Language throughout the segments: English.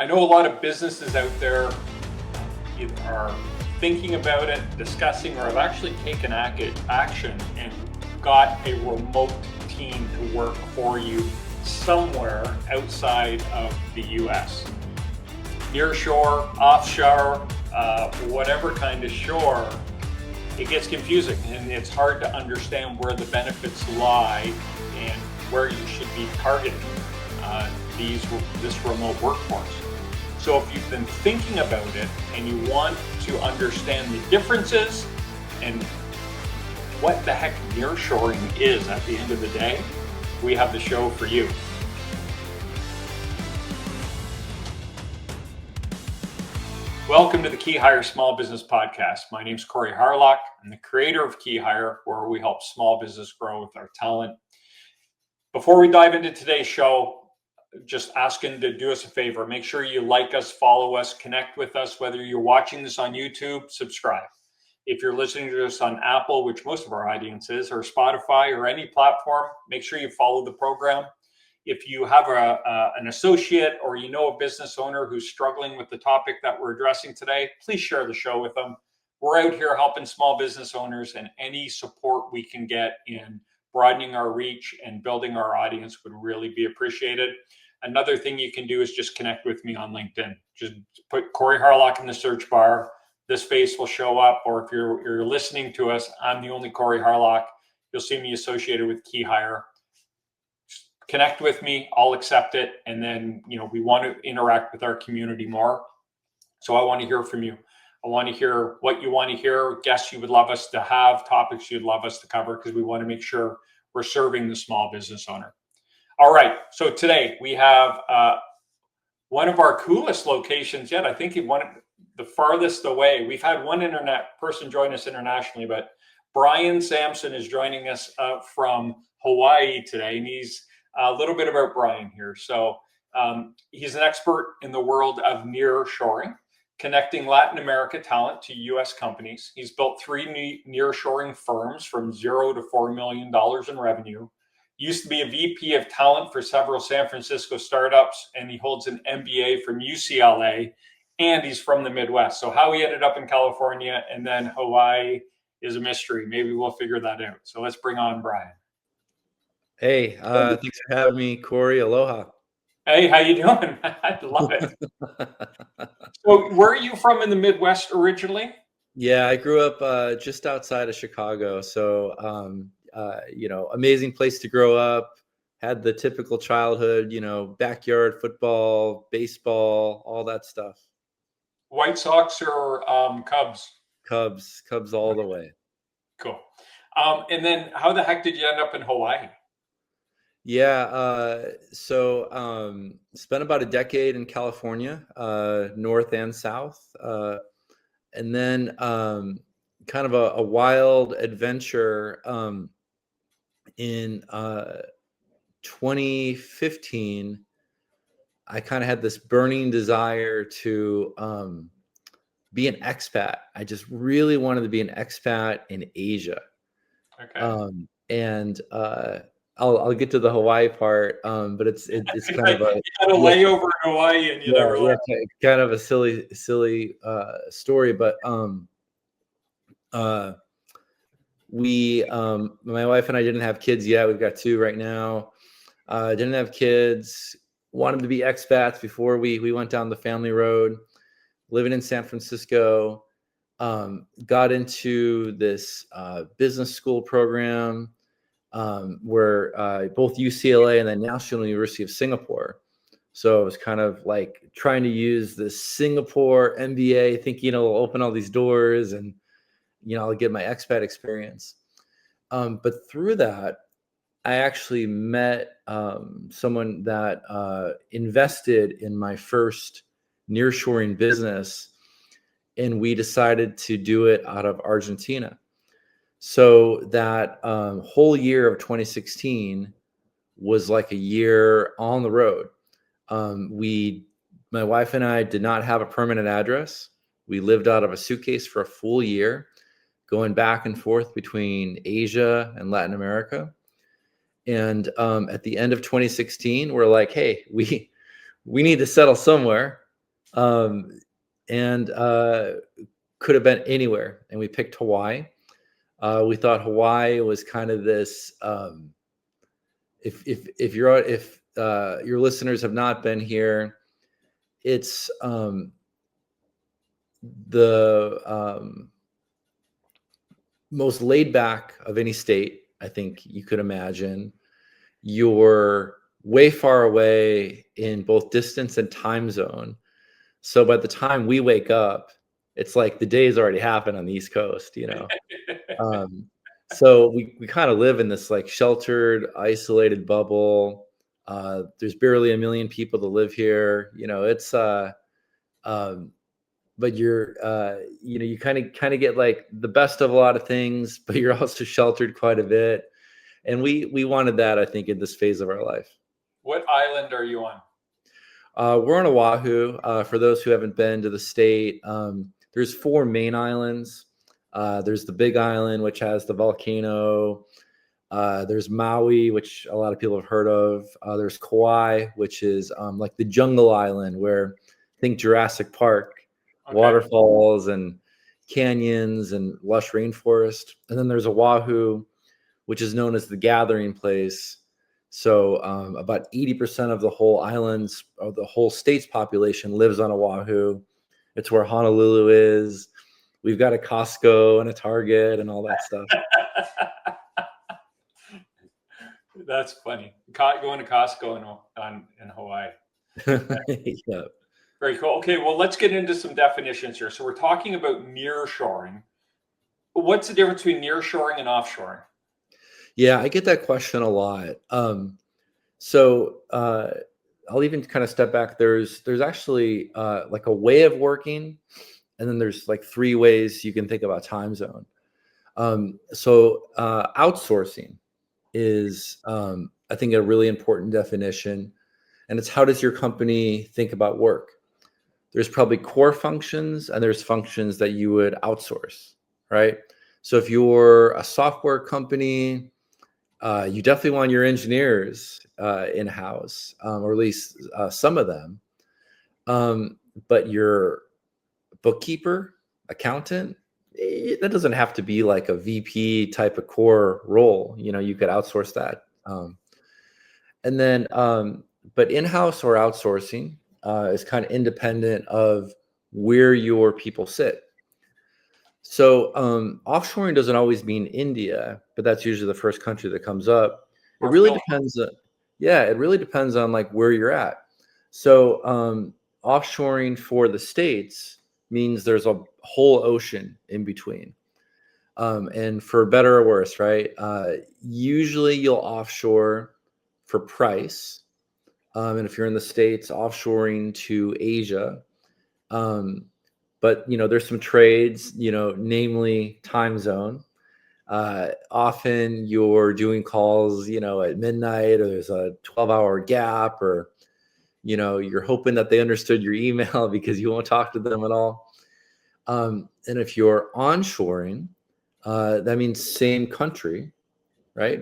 I know a lot of businesses out there either are thinking about it, discussing, or have actually taken action and got a remote team to work for you somewhere outside of the US. Nearshore, offshore, whatever kind of shore, it gets confusing and it's hard to understand where the benefits lie and where you should be targeting this remote workforce. So if you've been thinking about it and you want to understand the differences and what the heck nearshoring is at the end of the day, we have the show for you. Welcome to the KeyHire Small Business Podcast. My name is Corey Harlock. I'm the creator of KeyHire, where we help small business grow with our talent. Before we dive into today's show, just asking to do us a favor. Make sure you like us, follow us, connect with us. Whether you're watching this on YouTube, subscribe. If you're listening to us on Apple, which most of our audience is, or Spotify, or any platform, make sure you follow the program. If you have an associate or you know a business owner who's struggling with the topic that we're addressing today, please share the show with them. We're out here helping small business owners, and any support we can get in broadening our reach and building our audience would really be appreciated. Another thing you can do is just connect with me on LinkedIn. Just put Corey Harlock in the search bar. This face will show up. Or if you're listening to us, I'm the only Corey Harlock. You'll see me associated with KeyHire. Connect with me. I'll accept it. And then, we want to interact with our community more. So I want to hear from you. I want to hear what you want to hear, guests you would love us to have, topics you'd love us to cover, because we want to make sure we're serving the small business owner. All right. So today we have one of our coolest locations yet. I think one of the farthest away. We've had one internet person join us internationally, but Brian Samson is joining us from Hawaii today. And he's a little bit about Brian here. So he's an expert in the world of nearshoring, connecting Latin America talent to U.S. companies. He's built 3 nearshoring firms from $0 to $4 million in revenue. Used to be a VP of talent for several San Francisco startups, and he holds an MBA from UCLA, and he's from the Midwest. So how he ended up in California and then Hawaii is a mystery. Maybe we'll figure that out. So let's bring on Brian. Hey, thanks for having me, Corey. Aloha. Hey, how you doing? I love it. So where are you from in the Midwest originally? Yeah, I grew up just outside of Chicago. So, amazing place to grow up. Had the typical childhood, backyard football, baseball, all that stuff. White Sox or Cubs? Cubs all the way. Cool. And then how the heck did you end up in Hawaii? Yeah, so spent about a decade in California, north and south, and then kind of a wild adventure in 2015. I kind of had this burning desire to be an expat. I just really wanted to be an expat in Asia. Okay. And I'll get to the Hawaii part, but it's kind of a you had a layover in Hawaii and you never left. Kind of a silly story, but we my wife and I didn't have kids yet. We've got 2 right now. Didn't have kids. Wanted to be expats before we went down the family road. Living in San Francisco, got into this business school program. Where both UCLA and the National University of Singapore. So it was kind of like trying to use this Singapore MBA, thinking it'll open all these doors and, I'll get my expat experience. But through that, I actually met someone that invested in my first nearshoring business, and we decided to do it out of Argentina. So that whole year of 2016 was like a year on the road. My wife and I did not have a permanent address. We lived out of a suitcase for a full year, going back and forth between Asia and Latin America. And at the end of 2016, we're like, hey, we need to settle somewhere. um, and could have been anywhere. And we picked Hawaii. We thought Hawaii was kind of this. If your listeners have not been here, it's the most laid back of any state I think you could imagine. You're way far away in both distance and time zone. So by the time we wake up, it's like the day's already happened on the East Coast, Um, so we kind of live in this like sheltered, isolated bubble. There's barely 1 million people that live here. It's but you're you kind of get like the best of a lot of things, but you're also sheltered quite a bit. And we wanted that, I think, in this phase of our life. What island are you on? We're on Oahu. For those who haven't been to the state, there's 4 main islands. There's the Big Island, which has the volcano. There's Maui, which a lot of people have heard of. There's Kauai, which is like the jungle island where, think Jurassic Park, Okay. waterfalls and canyons and lush rainforest. And then there's Oahu, which is known as the gathering place. So about 80% of the whole islands, or the whole state's population, lives on Oahu. It's where Honolulu is. We've got a Costco and a Target and all that stuff. That's funny. Going to Costco in Hawaii. Yeah. Very cool. Okay, well, let's get into some definitions here. So we're talking about nearshoring. What's the difference between nearshoring and offshoring? Yeah, I get that question a lot. So I'll even kind of step back. There's actually like a way of working, and then there's like 3 ways you can think about time zone. So outsourcing is, I think, a really important definition, and it's how does your company think about work? There's probably core functions, and there's functions that you would outsource, right? So if you're a software company, you definitely want your engineers in-house, or at least some of them. But your bookkeeper, accountant, that doesn't have to be like a VP type of core role. You could outsource that. And then, but in-house or outsourcing is kind of independent of where your people sit. So offshoring doesn't always mean India, but that's usually the first country that comes up. It really depends. It really depends on like where you're at. So offshoring for the States means there's a whole ocean in between. And for better or worse, right? Usually you'll offshore for price. And if you're in the States, offshoring to Asia. But there's some trades, namely time zone. Often you're doing calls, at midnight, or there's a 12-hour gap, or you're hoping that they understood your email because you won't talk to them at all. And if you're onshoring, that means same country, right?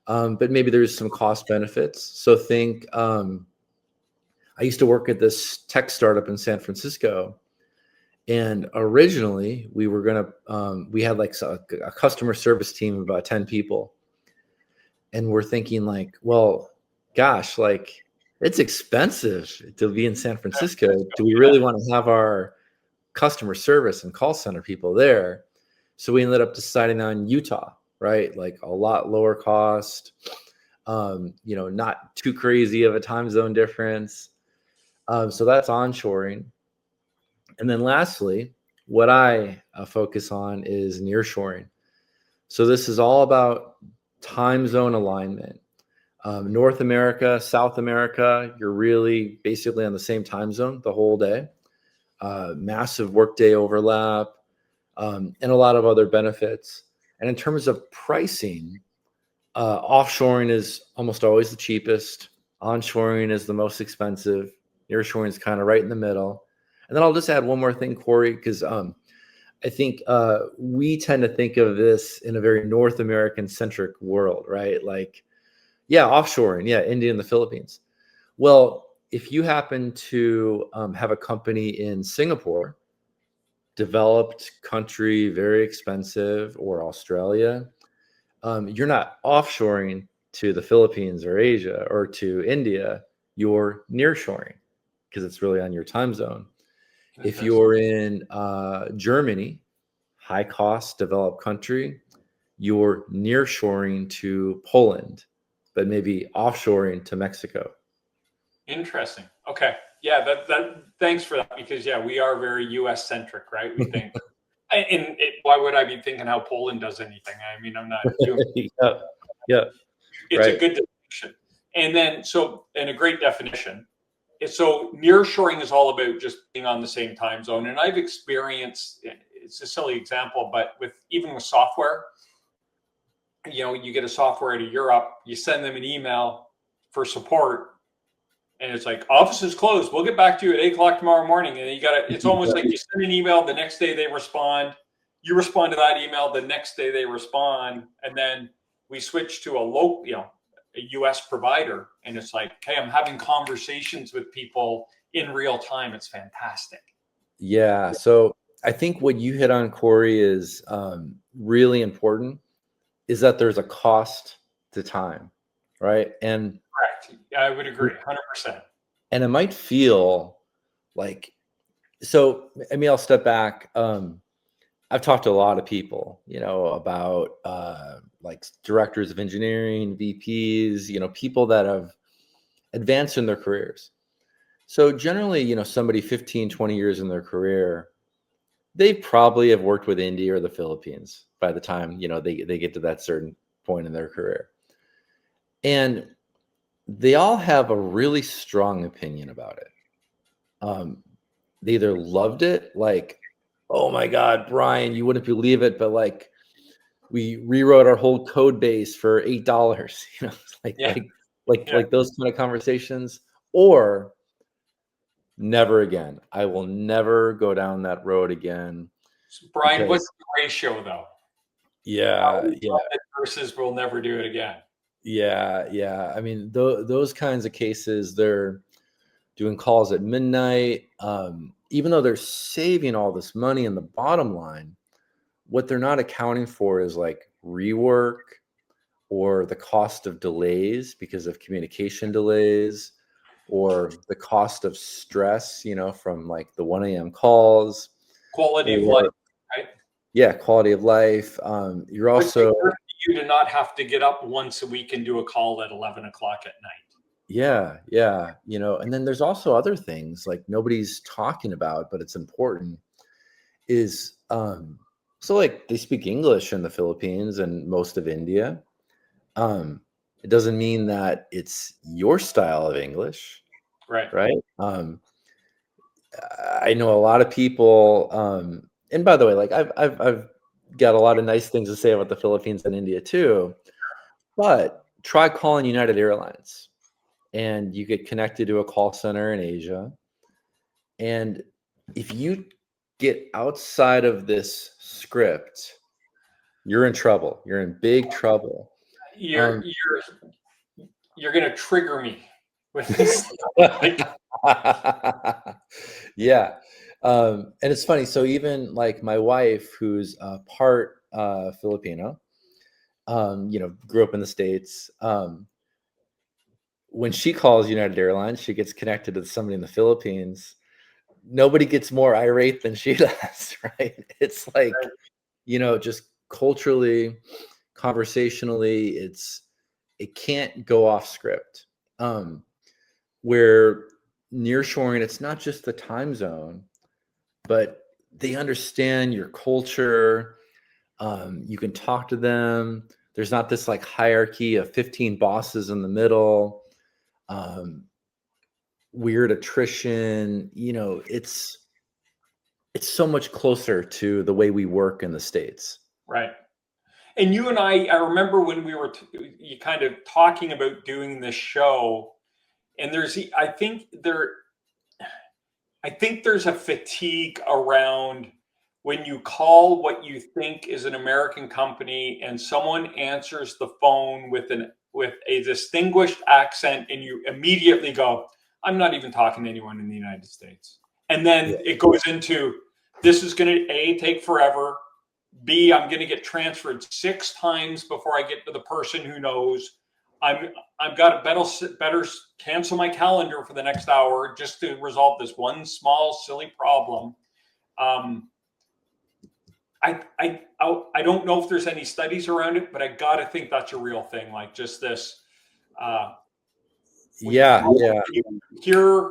But maybe there's some cost benefits. So think, I used to work at this tech startup in San Francisco. And originally we were we had like a customer service team of about 10 people. And we're thinking like, well, gosh, like it's expensive to be in San Francisco. Do we really want to have our customer service and call center people there? So we ended up deciding on Utah, right? Like a lot lower cost, not too crazy of a time zone difference. So that's onshoring. And then lastly, what I focus on is nearshoring. So this is all about time zone alignment. North America, South America, you're really basically on the same time zone the whole day. Massive workday overlap, and a lot of other benefits. And in terms of pricing, offshoring is almost always the cheapest. Onshoring is the most expensive. Nearshoring is kind of right in the middle. And then I'll just add one more thing, Corey, because I think we tend to think of this in a very North American centric world, right? Like, yeah, offshoring, yeah, India and the Philippines. Well, if you happen to have a company in Singapore, developed country, very expensive, or Australia, you're not offshoring to the Philippines or Asia or to India. You're nearshoring because it's really on your time zone. If you're in Germany, high cost developed country, you're nearshoring to Poland, but maybe offshoring to Mexico. Interesting. Okay. Yeah. That. Thanks for that, because we are very U.S. centric, right? We think, why would I be thinking how Poland does anything? I mean, I'm not doing. Yeah. It's a good definition, and then and a great definition. So nearshoring is all about just being on the same time zone, and I've experienced. It's a silly example, but even with software, you get a software out of Europe, you send them an email for support. And it's like, office is closed. We'll get back to you at 8:00 tomorrow morning. And it's almost like you send an email, the next day they respond. You respond to that email, the next day they respond. And then we switch to a US provider. And it's like, hey, I'm having conversations with people in real time. It's fantastic. Yeah. So I think what you hit on, Corey, is really important, is that there's a cost to time, right? And correct. I would agree 100%. And it might feel like, so maybe I'll step back. I've talked to a lot of people, about like directors of engineering, VPs, people that have advanced in their careers. So generally, somebody 15, 20 years in their career, they probably have worked with India or the Philippines by the time, they get to that certain point in their career. And they all have a really strong opinion about it. They either loved it, like, oh my God, Brian, you wouldn't believe it, but like we rewrote our whole code base for $8, like those kind of conversations, or never again. I will never go down that road again. So Brian, what's the ratio though? Yeah. Versus we'll never do it again. Yeah. I mean, those kinds of cases, they're doing calls at midnight. Even though they're saving all this money in the bottom line, what they're not accounting for is like rework or the cost of delays because of communication delays, or the cost of stress, from like the 1 a.m. calls. Quality of life, right? Yeah, quality of life. You're also you to not have to get up once a week and do a call at 11 o'clock at night. Yeah. And then there's also other things like nobody's talking about, but it's important, is so like they speak English in the Philippines and most of India. It doesn't mean that it's your style of English. Right. I know a lot of people, and by the way, like I've got a lot of nice things to say about the Philippines and India too, but try calling United Airlines and you get connected to a call center in Asia. And if you get outside of this script, you're in trouble. You're in big trouble. You're going to trigger me with this. Yeah. And it's funny. So even like my wife, who's part Filipino, grew up in the States. When she calls United Airlines, she gets connected to somebody in the Philippines. Nobody gets more irate than she does, right? It's like, just culturally, conversationally, it can't go off script. Where nearshoring, it's not just the time zone, but they understand your culture. You can talk to them. There's not this like hierarchy of 15 bosses in the middle. Weird attrition, it's so much closer to the way we work in the States. Right. And you and I remember when we were you kind of talking about doing this show, and I think there's a fatigue around when you call what you think is an American company and someone answers the phone with a distinguished accent and you immediately go, I'm not even talking to anyone in the United States. And then it goes into, this is going to A, take forever. B, I'm going to get transferred 6 times before I get to the person who knows. I've got to better cancel my calendar for the next hour just to resolve this one small, silly problem. I don't know if there's any studies around it, but I got to think that's a real thing. Like just this. Yeah. You hear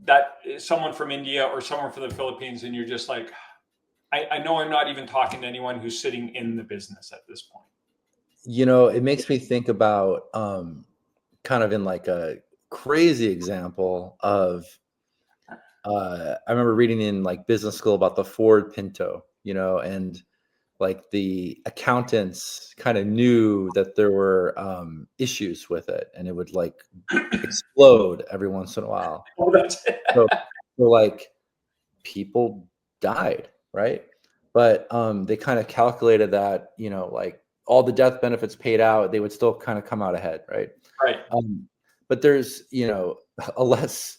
that someone from India or someone from the Philippines, and you're just like, I know I'm not even talking to anyone who's sitting in the business at this point. It makes me think about kind of in like a crazy example of I remember reading in like business school about the Ford Pinto, and like the accountants kind of knew that there were issues with it, and it would like explode every once in a while. Oh, that's it. So like people died, right? But they kind of calculated that, like all the death benefits paid out, they would still kind of come out ahead, right? Right. But there's, a less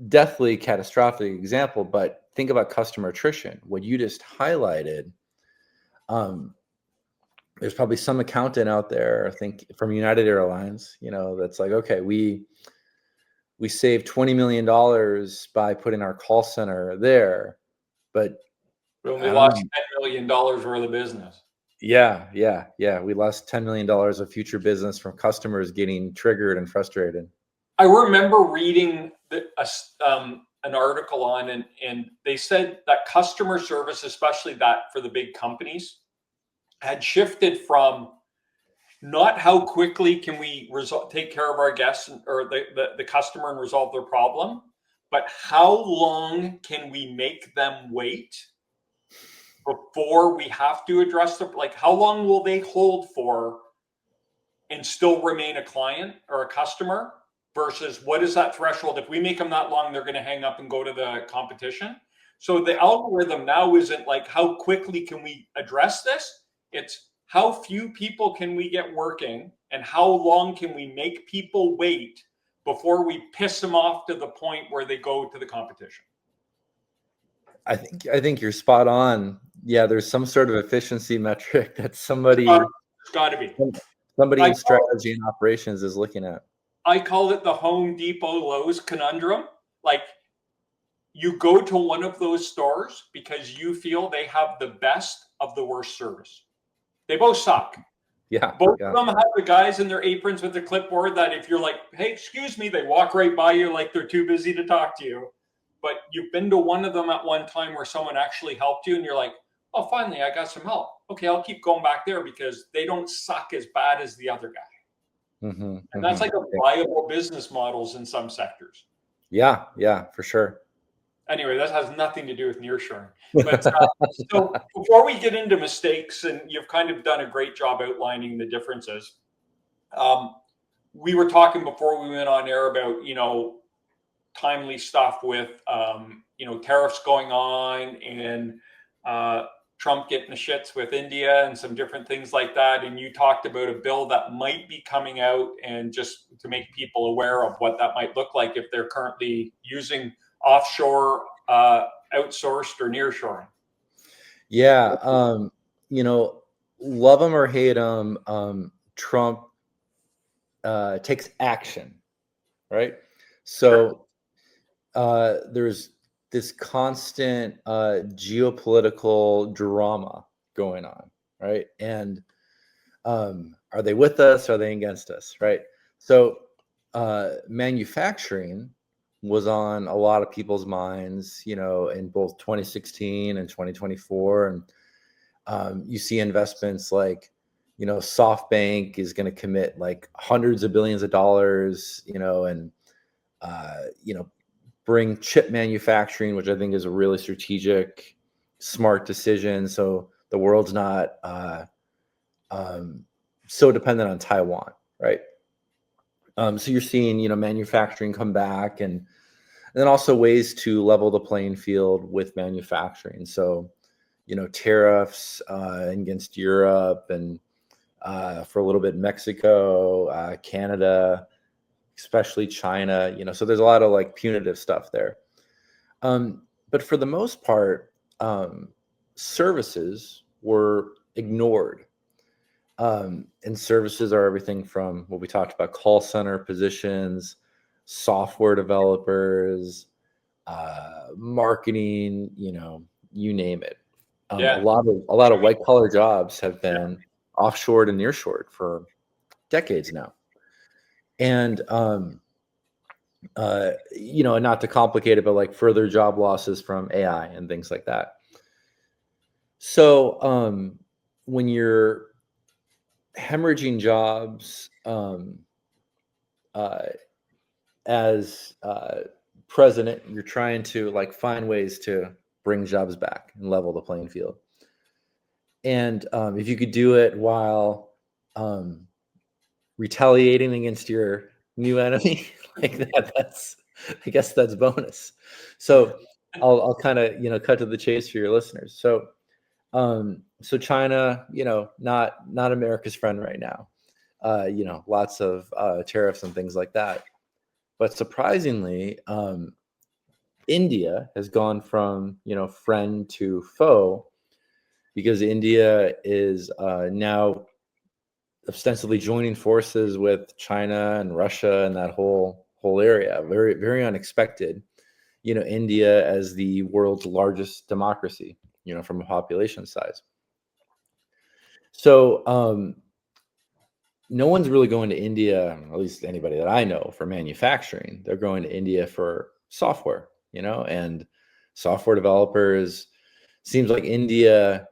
deathly catastrophic example, but think about customer attrition. What you just highlighted, there's probably some accountant out there, I think from United Airlines, that's like, okay, we saved $20 million by putting our call center there, but we only lost $10 million worth of business. Yeah. We lost $10 million of future business from customers getting triggered and frustrated. I remember reading an article on, and they said that customer service, especially that for the big companies, had shifted from not how quickly can we take care of our guests or the customer and resolve their problem, but how long can we make them wait before we have to address like how long will they hold for and still remain a client or a customer versus what is that threshold? If we make them that long, they're going to hang up and go to the competition. So the algorithm now isn't like how quickly can we address this? It's how few people can we get working and how long can we make people wait before we piss them off to the point where they go to the competition. I think you're spot on. Yeah, there's some sort of efficiency metric that somebody got to be somebody in strategy and operations is looking at. I call it the Home Depot Lowe's conundrum. Like you go to one of those stores because you feel they have the best of the worst service. They both suck. Yeah. Both of them have the guys in their aprons with the clipboard that if you're like, hey, excuse me, they walk right by you like they're too busy to talk to you. But you've been to one of them at one time where someone actually helped you and you're like, oh, finally, I got some help. Okay, I'll keep going back there because they don't suck as bad as the other guy. And that's like a viable business models in some sectors. Yeah, for sure. Anyway, that has nothing to do with nearshoring. But so before we get into mistakes, and you've kind of done a great job outlining the differences. We were talking before we went on air about, timely stuff with, tariffs going on and Trump getting the shits with India and some different things like that. And you talked about a bill that might be coming out, and just to make people aware of what that might look like if they're currently using offshore, outsourced, or nearshoring. Yeah. Love them or hate them, Trump takes action, right? So there's this constant geopolitical drama going on, right? And are they with us? Are they against us, right? So manufacturing was on a lot of people's minds, in both 2016 and 2024. And you see investments like, SoftBank is going to commit like hundreds of billions of dollars, and, bring chip manufacturing, which I think is a really strategic, smart decision. So the world's not so dependent on Taiwan, right? So you're seeing, manufacturing come back, and then also ways to level the playing field with manufacturing. So, tariffs against Europe and for a little bit Mexico, Canada, especially China, so there's a lot of like punitive stuff there. But for the most part, services were ignored. And services are everything from what we talked about, call center positions, software developers, marketing, you name it. A lot of white collar jobs have been offshored and nearshored for decades now. And, not to complicate it, but like further job losses from AI and things like that. So when you're hemorrhaging jobs as president, you're trying to like find ways to bring jobs back and level the playing field. And if you could do it while retaliating against your new enemy like I guess that's bonus. So I'll kind of cut to the chase for your listeners. So China, not America's friend right now. Lots of tariffs and things like that. But surprisingly, India has gone from friend to foe, because India is now ostensibly joining forces with China and Russia and that whole area. Very, very unexpected. India as the world's largest democracy, from a population size. So no one's really going to India, at least anybody that I know, for manufacturing. They're going to India for software, and software developers. Seems like India,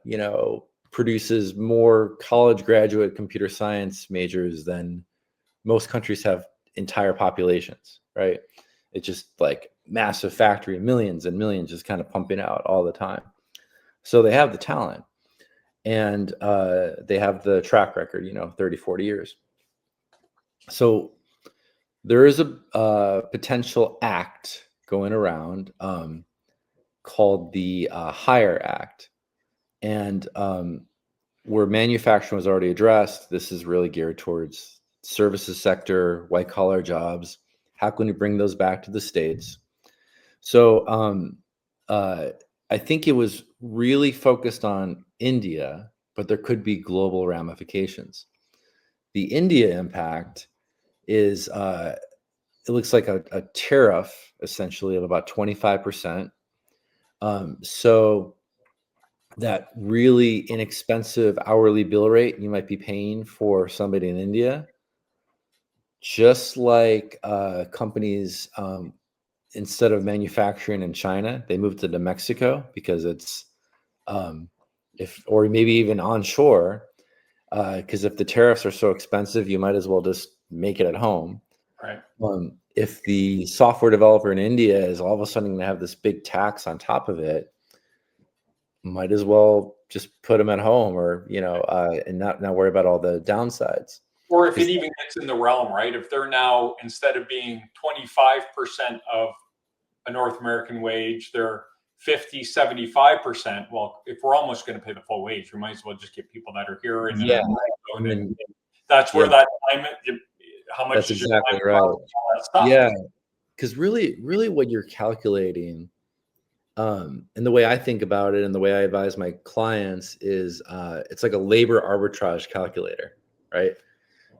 produces more college graduate computer science majors than most countries have entire populations, right? It's just like massive factory, millions and millions just kind of pumping out all the time. So they have the talent, and they have the track record, 30, 40 years. So there is a potential act going around called the HIRE Act. And where manufacturing was already addressed, this is really geared towards services sector, white collar jobs. How can we bring those back to the States? So I think it was really focused on India, but there could be global ramifications. The India impact is, it looks like a tariff essentially of about 25%. So that really inexpensive hourly bill rate you might be paying for somebody in India, just like companies, instead of manufacturing in China, they moved to Mexico because it's, or maybe even onshore, because if the tariffs are so expensive, you might as well just make it at home. Right. If the software developer in India is all of a sudden going to have this big tax on top of it, might as well just put them at home, or and not worry about all the downsides. Or if it even gets in the realm, right? If they're now, instead of being 25% of a North American wage, they're 50, 75%. Well, if we're almost going to pay the full wage, we might as well just get people that are here. And and that's where that alignment, how much that's is exactly your right. all that stuff. Yeah. Because really what you're calculating, and the way I think about it and the way I advise my clients is it's like a labor arbitrage calculator, right?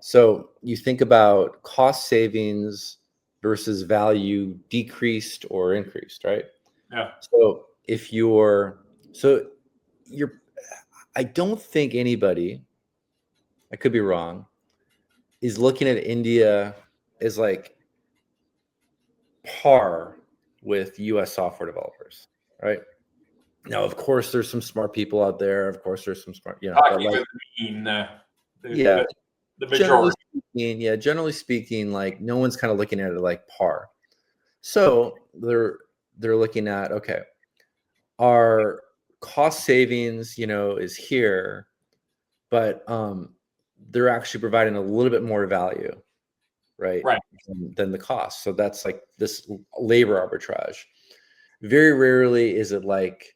So you think about cost savings versus value decreased or increased, right? Yeah. So I don't think anybody, I could be wrong, is looking at India as like par with US software developers, right? Now, of course, there's some smart people out there. Of course, there's some smart, but like, the majority. Generally speaking, like no one's kind of looking at it like par. So they're looking at, okay, our cost savings, is here, but they're actually providing a little bit more value, right? Than the cost. So that's like this labor arbitrage. Very rarely is it like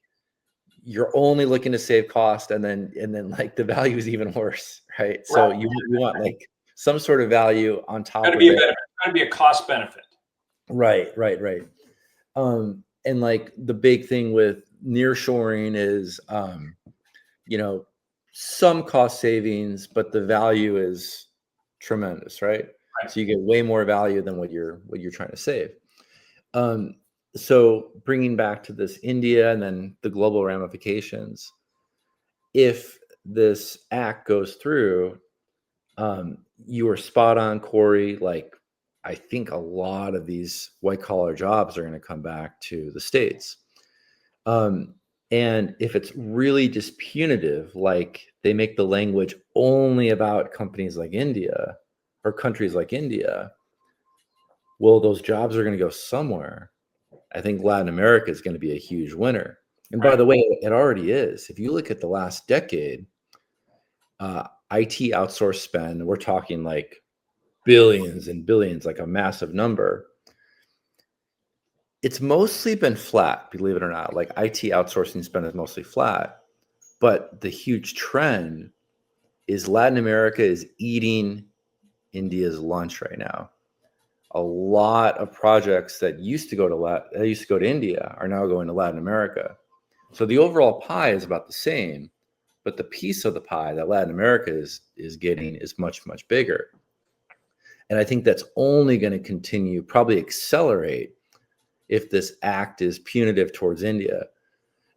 you're only looking to save cost and then like the value is even worse, right? So you want like some sort of value on top of it. got to be a cost benefit. Right. And like the big thing with nearshoring is, some cost savings, but the value is tremendous, right? So you get way more value than what you're trying to save. So bringing back to this India and then the global ramifications, if this act goes through, you are spot on, Corey. Like, I think a lot of these white collar jobs are going to come back to the States. And if it's really just punitive, like they make the language only about companies like India or countries like India, well, those jobs are going to go somewhere. I think Latin America is going to be a huge winner. And by the way, it already is. If you look at the last decade, IT outsource spend, we're talking like billions and billions, like a massive number. It's mostly been flat, believe it or not. Like IT outsourcing spend is mostly flat, but the huge trend is Latin America is eating India's lunch right now. A lot of projects that used to go to India are now going to Latin America. So the overall pie is about the same, but the piece of the pie that Latin America is getting is much, much bigger. And I think that's only going to continue, probably accelerate, if this act is punitive towards India.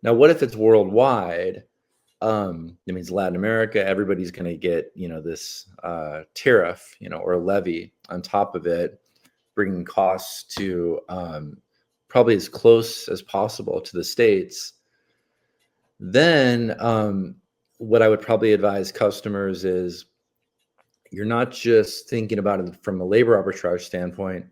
Now, what if it's worldwide? It means Latin America, everybody's going to get, this tariff, or levy on top of it, bringing costs to probably as close as possible to the States. Then what I would probably advise customers is you're not just thinking about it from a labor arbitrage standpoint,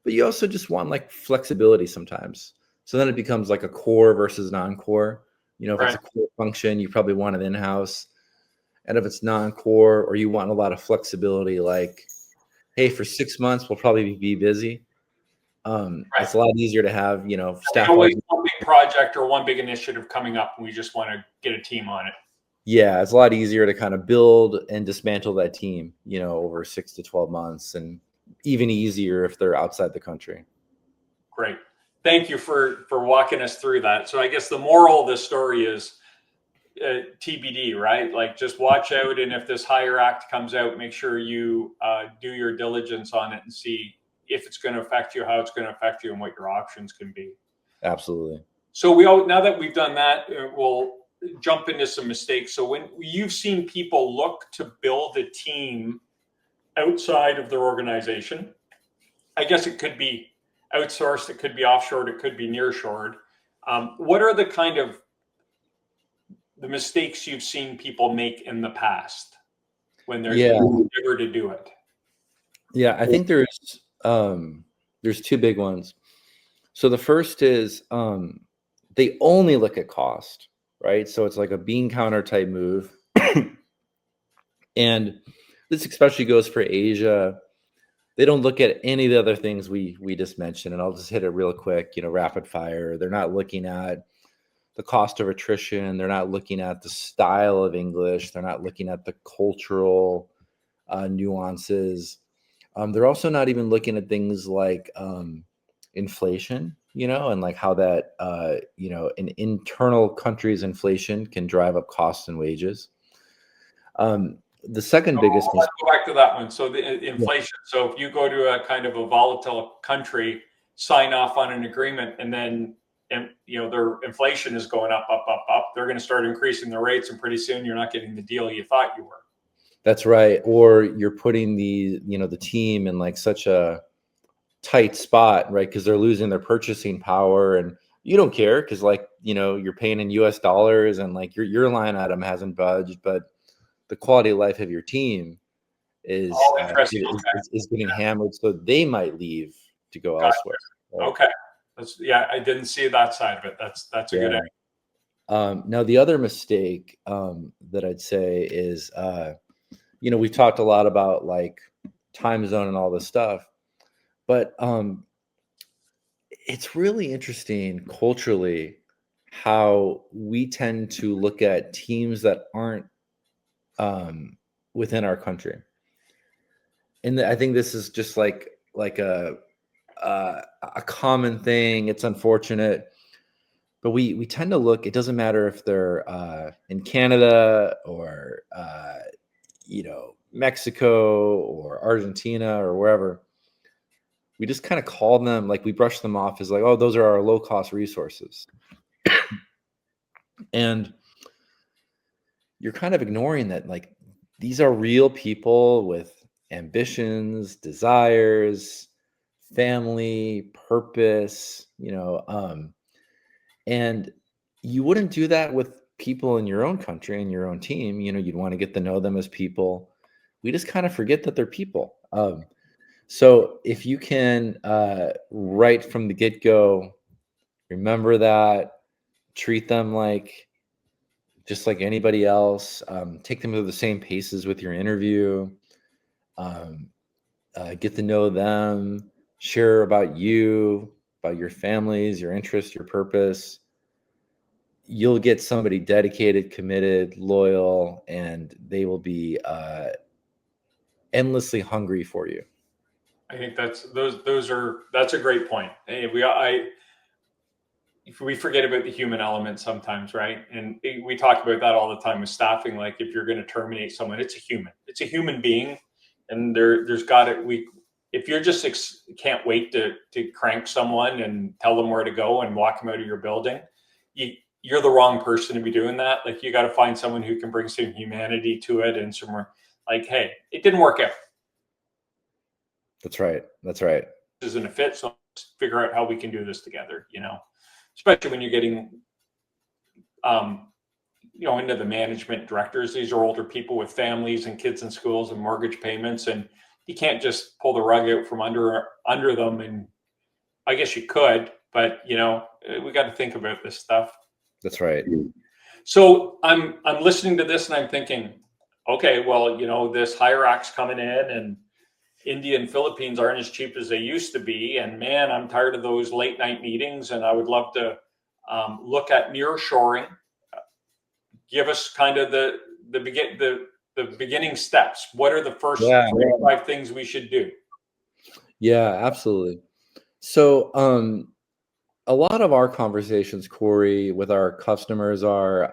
but you also just want like flexibility sometimes. So then it becomes like a core versus non-core. If it's a core function, you probably want it in-house. And if it's non-core or you want a lot of flexibility, like, hey, for 6 months, we'll probably be busy. It's a lot easier to have, staff. Always one big project or one big initiative coming up, and we just want to get a team on it. Yeah, it's a lot easier to kind of build and dismantle that team, over 6 to 12 months, and even easier if they're outside the country. Great. Thank you for walking us through that. So I guess the moral of this story is TBD, right? Like just watch out. And if this hire act comes out, make sure you do your diligence on it and see if it's going to affect you, how it's going to affect you, and what your options can be. Absolutely. So now that we've done that, we'll jump into some mistakes. So when you've seen people look to build a team outside of their organization, I guess it could be outsourced, it could be offshored, it could be nearshored. What are the kind of the mistakes you've seen people make in the past when they're eager to do it? Yeah, I think there's two big ones. So the first is they only look at cost, right? So it's like a bean counter type move. And this especially goes for Asia. They don't look at any of the other things we just mentioned. And I'll just hit it real quick, rapid fire. They're not looking at the cost of attrition. They're not looking at the style of English. They're not looking at the cultural nuances. They're also not even looking at things like inflation, and like how that, an internal country's inflation can drive up costs and wages. The second biggest. Let's go back to that one. So the inflation. Yeah. So if you go to a kind of a volatile country, sign off on an agreement, and then their inflation is going up, they're going to start increasing the rates, and pretty soon you're not getting the deal you thought you were. That's right. Or you're putting the team in like such a tight spot, right? Because they're losing their purchasing power, and you don't care because you're paying in US dollars, and like your line item hasn't budged, but the quality of life of your team is getting hammered, so they might leave to go elsewhere. Right? Okay. I didn't see that side of it. That's a good idea. Now the other mistake that I'd say is, we've talked a lot about like time zone and all this stuff, but it's really interesting culturally how we tend to look at teams that aren't within our country. And I think this is just like like a common thing. It's unfortunate, but we tend to look. It doesn't matter if they're in Canada or Mexico or Argentina or wherever. We just kind of call them, like, we brush them off as like, oh, those are our low cost resources, and you're kind of ignoring that, like, these are real people with ambitions, desires, family, purpose, and you wouldn't do that with people in your own country and your own team. You'd want to get to know them as people. We just kind of forget that they're people. So if you can, right from the get-go, remember that, treat them just like anybody else, take them through the same paces with your interview, get to know them, share about you, about your families, your interests, your purpose. You'll get somebody dedicated, committed, loyal, and they will be endlessly hungry for you. I think that's a great point. Hey, we forget about the human element sometimes, right? And we talk about that all the time with staffing. Like, if you're going to terminate someone, it's a human being, and if you're just can't wait to crank someone and tell them where to go and walk them out of your building, you're the wrong person to be doing that. Like, you got to find someone who can bring some humanity to it and some, like, hey, it didn't work out. That's right. This isn't a fit, so let's figure out how we can do this together. Especially when you're getting, into the management directors. These are older people with families and kids in schools and mortgage payments, and you can't just pull the rug out from under them. And I guess you could, but we got to think about this stuff. That's right. So I'm listening to this and I'm thinking, okay, well, this hire act's coming in, and India and Philippines aren't as cheap as they used to be. And man, I'm tired of those late night meetings, and I would love to look at nearshoring. Give us kind of the beginning steps. What are the first 5 things we should do? Yeah, absolutely. So a lot of our conversations, Corey, with our customers are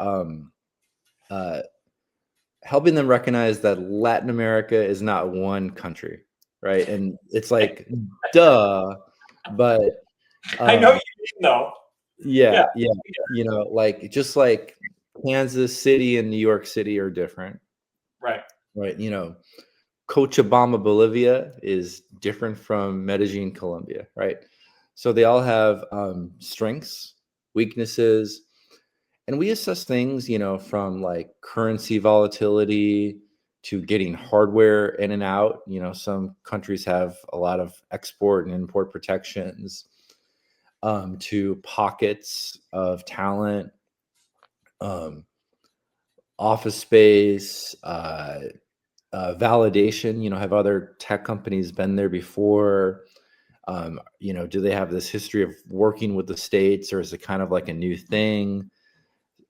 helping them recognize that Latin America is not one country, right? And it's like, duh, but I know you mean, though. Yeah. Like, just like Kansas City and New York City are different. Right. Cochabamba, Bolivia is different from Medellin, Colombia, right? So they all have strengths, weaknesses, and we assess things, from like currency volatility to getting hardware in and out. Some countries have a lot of export and import protections, to pockets of talent, office space, validation. Have other tech companies been there before? Do they have this history of working with the States, or is it kind of like a new thing?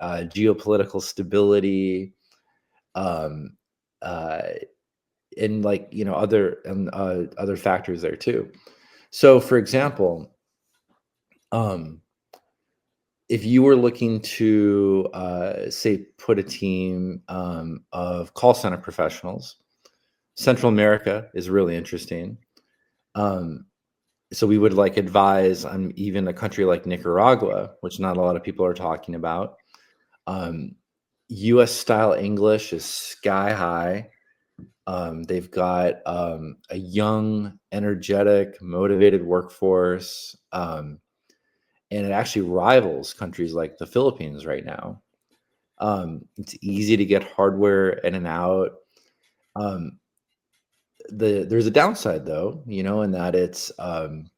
Geopolitical stability, and other factors there too. So, for example, if you were looking to say put a team of call center professionals, Central America is really interesting. So we would advise on even a country like Nicaragua, which not a lot of people are talking about. US style English is sky high. They've got a young, energetic, motivated workforce. And it actually rivals countries like the Philippines right now. It's easy to get hardware in and out. There's a downside, though, in that it's kind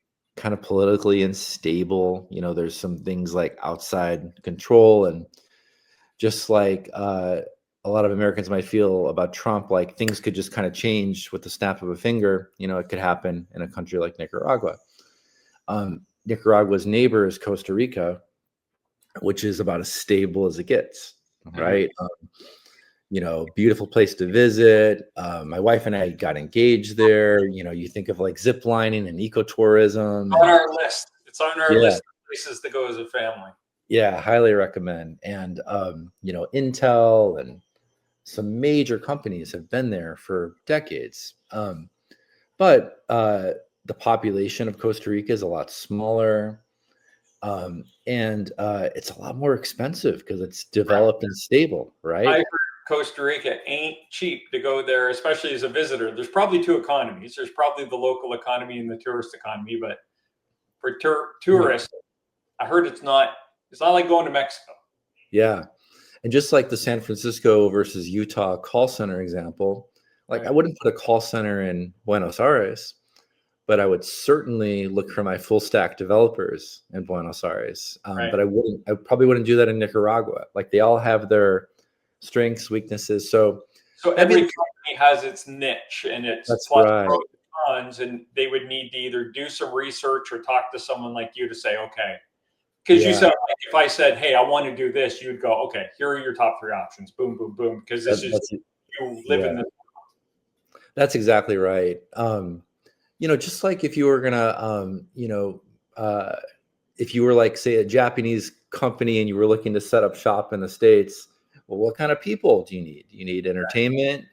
of politically unstable. There's some things like outside control, and just like a lot of Americans might feel about Trump, like things could just kind of change with the snap of a finger. It could happen in a country like Nicaragua. Nicaragua's neighbor is Costa Rica, which is about as stable as it gets, right? beautiful place to visit. My wife and I got engaged there. You think of like zip lining and ecotourism. On our list. It's on our Yeah. list of places to go as a family. Yeah, highly recommend. And Intel and some major companies have been there for decades. But the population of Costa Rica is a lot smaller. And it's a lot more expensive because it's developed and stable, right? I heard Costa Rica ain't cheap to go there, especially as a visitor. There's probably two economies. There's probably the local economy and the tourist economy, but for tourists, I heard it's not like going to Mexico. Yeah. And just like the San Francisco versus Utah call center example, like I wouldn't put a call center in Buenos Aires, but I would certainly look for my full stack developers in Buenos Aires. But I probably wouldn't do that in Nicaragua. Like they all have their strengths, weaknesses. So every company has its niche and its plus pros and cons, and they would need to either do some research or talk to someone like you to say, okay, because you said, like, if I said, hey, I want to do this, you'd go, okay, here are your top 3 options. Boom, boom, boom. Because you live in this. That's exactly right. Just like if you were gonna, if you were like, say, a Japanese company and you were looking to set up shop in the States, well, what kind of people do you need? Do you need entertainment,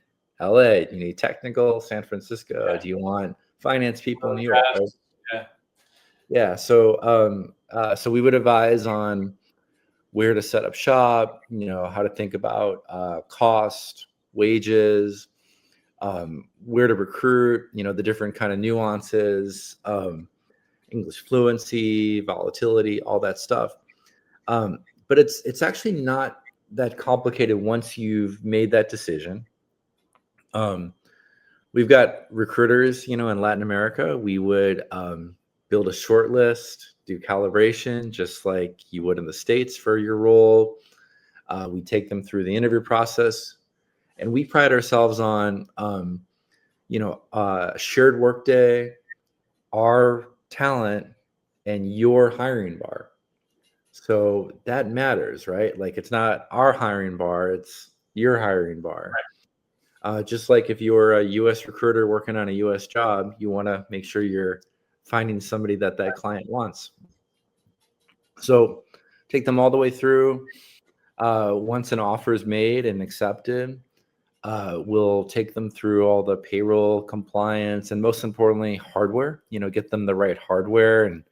LA? Do you need technical, San Francisco? Yeah. Do you want finance people in New York? Right? Yeah. So we would advise on where to set up shop, how to think about cost, wages, where to recruit, the different kind of nuances, English fluency, volatility, all that stuff. But it's actually not that complicated once you've made that decision. We've got recruiters, in Latin America. We would build a short list, do calibration, just like you would in the States for your role. We take them through the interview process, and we pride ourselves on, shared workday, our talent, and your hiring bar. So that matters, right? Like it's not our hiring bar, it's your hiring bar. Right. Just like if you're a U.S. recruiter working on a U.S. job, you want to make sure you're finding somebody that client wants. So take them all the way through. Once an offer is made and accepted, we'll take them through all the payroll compliance and most importantly, hardware, get them the right hardware and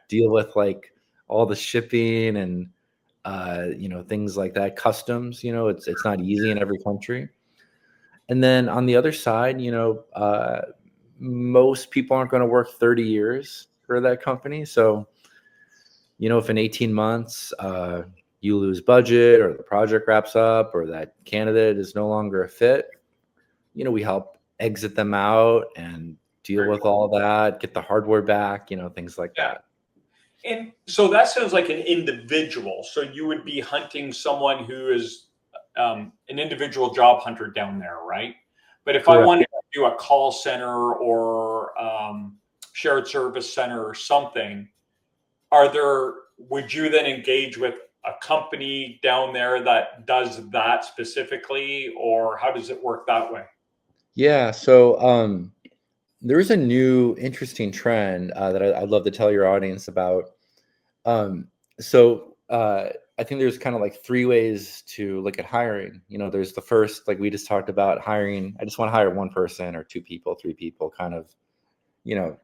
deal with like all the shipping and, things like that. Customs, it's not easy in every country. And then on the other side, most people aren't going to work 30 years for that company. So, if in 18 months, you lose budget or the project wraps up or that candidate is no longer a fit, we help exit them out and deal with all that, get the hardware back, things like that. And so that sounds like an individual. So you would be hunting someone who is an individual job hunter down there, right? But if I wanted to do a call center or shared service center or something, would you then engage with a company down there that does that specifically, or how does it work that way? Yeah. So there's a new interesting trend that I'd love to tell your audience about. I think there's kind of like 3 ways to look at hiring. There's the first, like we just talked about, hiring. I just want to hire 1 person or 2 people, 3 people, kind of,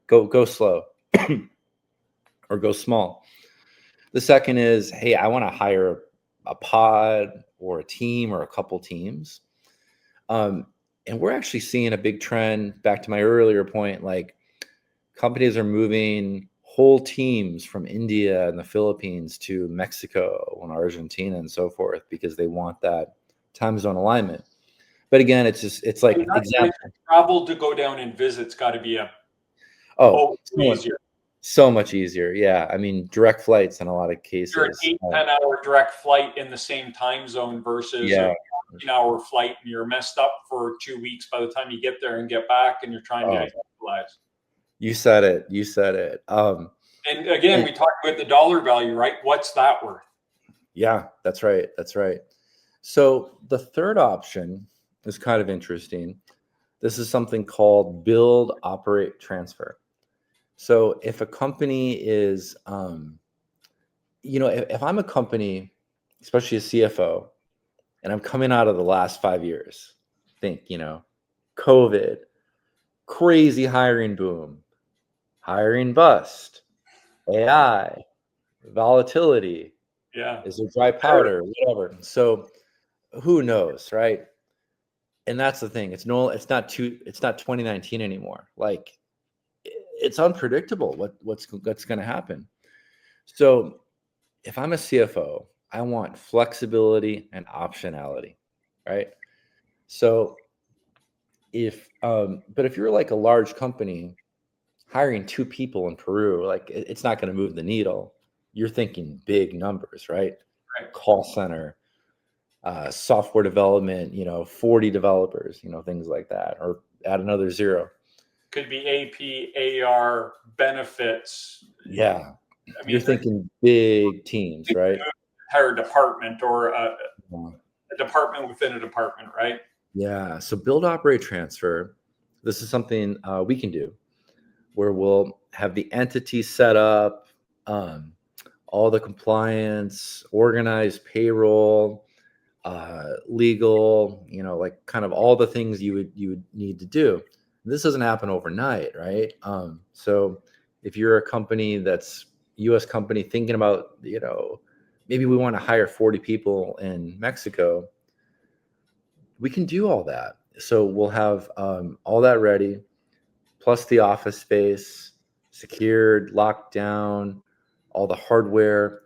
go slow or go small. The second is, hey, I want to hire a pod or a team or a couple teams. And we're actually seeing a big trend, back to my earlier point, like companies are moving whole teams from India and the Philippines to Mexico and Argentina and so forth because they want that time zone alignment. But again, it's like example. Travel to go down and visit's got to be easier. So much easier. Yeah. I mean, direct flights in a lot of cases. You're an 8-10 hour direct flight in the same time zone versus a 14-hour flight, and you're messed up for 2 weeks by the time you get there and get back, and you're trying to utilize. You said it. And again, we talked about the dollar value, right? What's that worth? Yeah, that's right. So the third option is kind of interesting. This is something called build, operate, transfer. So if a company is, if I'm a company, especially a CFO, and I'm coming out of the last 5 years, think, COVID, crazy hiring boom, hiring bust, AI, volatility, Yeah. is there dry powder, whatever. So who knows, right? And that's the thing. It's 2019 anymore. Like it's unpredictable what's going to happen. So if I'm a CFO, I want flexibility and optionality, right? So but if you're like a large company hiring 2 people in Peru, like it's not going to move the needle. You're thinking big numbers, right? Right. Call center, software development, 40 developers, things like that, or add another 0. Could be AP, AR, benefits. Yeah. I You're mean, there's thinking big teams, an right? entire department or a Yeah. department within a department, right? Yeah. So build, operate, transfer. This is something we can do where we'll have the entity set up, all the compliance, organized payroll, legal, like kind of all the things you would need to do. This doesn't happen overnight, right? So if you're a company that's U.S. company thinking about, maybe we want to hire 40 people in Mexico, we can do all that. So we'll have all that ready, plus the office space, secured, locked down, all the hardware.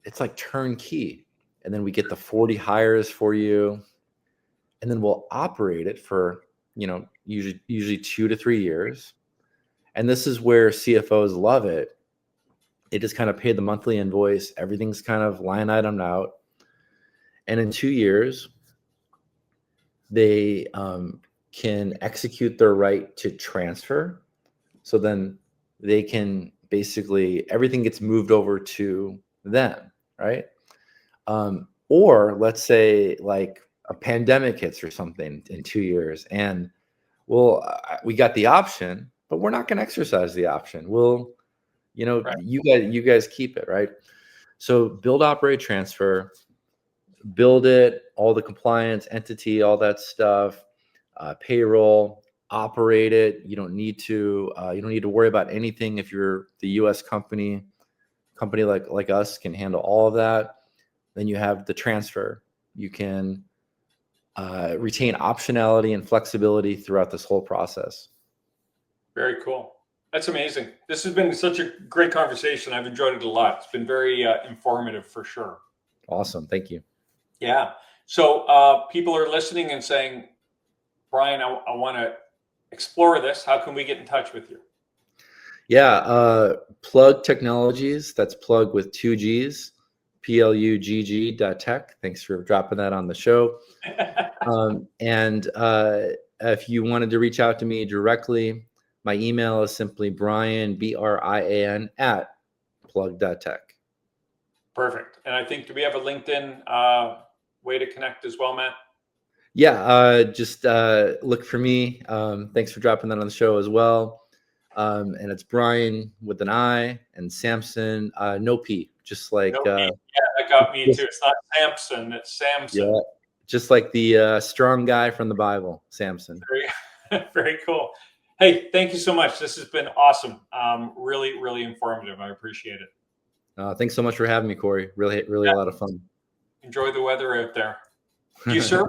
It's like turnkey. And then we get the 40 hires for you. And then we'll operate it for, usually 2 to 3 years. And this is where CFOs love it. They just kind of pay the monthly invoice. Everything's kind of line itemed out. And in 2 years, they can execute their right to transfer. So then they can basically, everything gets moved over to them, right? Or let's say like a pandemic hits or something in 2 years, and we got the option, but we're not going to exercise the option. Right. You guys keep it, right? So build, operate, transfer, build it, all the compliance, entity, all that stuff, payroll, operate it. You don't need to worry about anything if you're the U.S. company like us can handle all of that. Then you have the transfer. You can retain optionality and flexibility throughout this whole process. Very cool. That's amazing. This has been such a great conversation. I've enjoyed it a lot. It's been very informative for sure. Awesome. Thank you. Yeah. So people are listening and saying, Brian, I want to explore this. How can we get in touch with you? Yeah. Plugg Technologies. That's plug with 2 G's. plugg.tech. Thanks for dropping that on the show. And if you wanted to reach out to me directly, my email is simply Brian, BRIAN, @plugg.tech. Perfect. And I think, do we have a LinkedIn way to connect as well, Matt? Yeah, just look for me. Thanks for dropping that on the show as well. And it's Brian with an I and Samson, no P, just like No, yeah, that got me too. It's not Samson, it's Samson. Yeah, just like the strong guy from the Bible, Samson. Very cool. Hey, thank you so much. This has been awesome. Really, really informative. I appreciate it. Thanks so much for having me, Corey. Really, really a lot of fun. Enjoy the weather out there. Do you surf?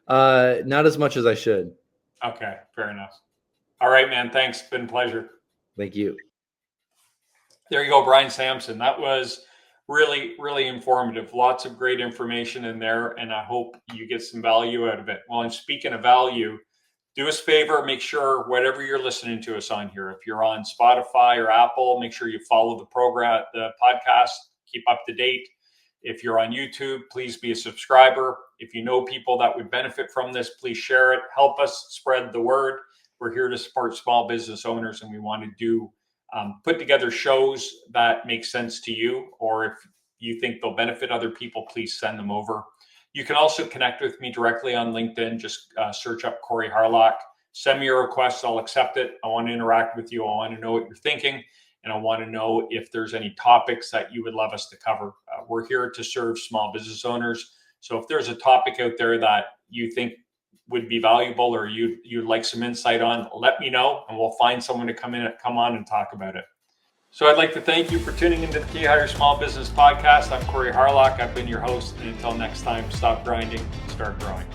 Not as much as I should. Okay, fair enough. All right, man. Thanks. Been a pleasure. Thank you. There you go, Brian Samson. That was really, really informative. Lots of great information in there, and I hope you get some value out of it. Well, and speaking of value, do us a favor, make sure whatever you're listening to us on here, if you're on Spotify or Apple, make sure you follow the program, the podcast, keep up to date. If you're on YouTube, please be a subscriber. If you know people that would benefit from this, please share it. Help us spread the word. We're here to support small business owners, and we want to do put together shows that make sense to you, or if you think they'll benefit other people, please send them over. You can also connect with me directly on LinkedIn. Just search up Corey Harlock. Send me a request. I'll accept it. I want to interact with you. I want to know what you're thinking. And I want to know if there's any topics that you would love us to cover. We're here to serve small business owners. So if there's a topic out there that you think would be valuable or you'd like some insight on, let me know and we'll find someone to come on and talk about it. So I'd like to thank you for tuning into the KeyHire Small Business Podcast. I'm Corey Harlock. I've been your host. And until next time, stop grinding, start growing.